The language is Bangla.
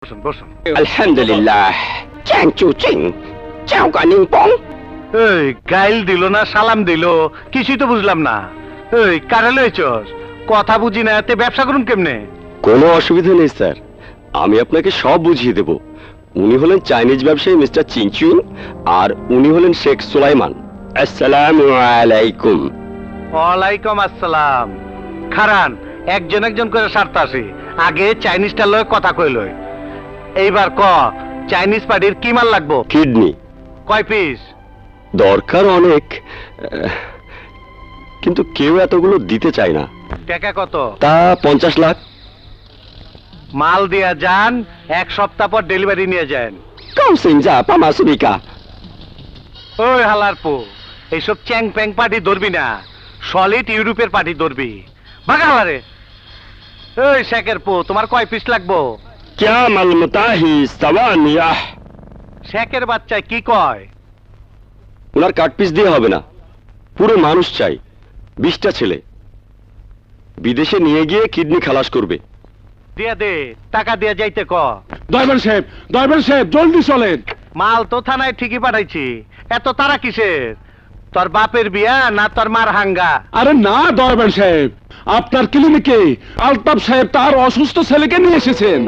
বসুন বসুন। আলহামদুলিল্লাহ চ্যাং চু চিং চাও কানিং পং। এই গাইল দিল না সালাম দিল, কিছুই তো বুঝলাম না। এই কারে লইছস? কথা বুঝি না, তে ব্যবসা করুন কেমনে? কোনো অসুবিধা নেই স্যার, আমি আপনাকে সব বুঝিয়ে দেব। উনি হলেন চাইনিজ ব্যবসায়ী মিস্টার চিংচুং, আর উনি হলেন শেখ সুলাইমান। আসসালামু আলাইকুম। ওয়ালাইকুম আসসালাম। খারান, একজন একজন করে সারতে আসি, আগে চাইনিজটা লয় কথা কইলই। এইবার ক, চাইনিজ পার্টির কি মাল লাগবো? কিডনি কয় পিস? দরকার অনেক, কিন্তু কেউ এতগুলো দিতে চায় না। টাকা কত? তা 50 লাখ। মাল দিয়া যান, এক সপ্তাহ পর ডেলিভারি নিয়ে যান। কাউসিং যা পামাসুবিকা। ওই হালার পো, এইসব চ্যাং প্যাং পার্টি ধরবি না, সলিড ইউরোপের পার্টি ধরবি। ভাগা হালারে। ওই শেখের পো, তোমার কয় পিস লাগবো? क्या मालूमता ही सवानिया। শেখের বাচ্চায় কি কয়? ওনার কাট পিস দিয়ে হবে না, পুরো মানুষ চাই। 20টা ছেলে বিদেশে নিয়ে গিয়ে কিডনি খালাস করবে। দিয়া দে, টাকা দিয়া যাইতে ক। দরবার সাহেব জলদি চলেন। মাল তো থানায় ঠিকই পাঠাইছি, এত তারা কিসের? তোর বাপের বিয়া না তোর মার হাঙ্গা? আরে না দরবার সাহেব, আপনার ক্লিনিকে আলতাফ সাহেব তার অসুস্থ ছেলেকে নিয়ে এসেছেন।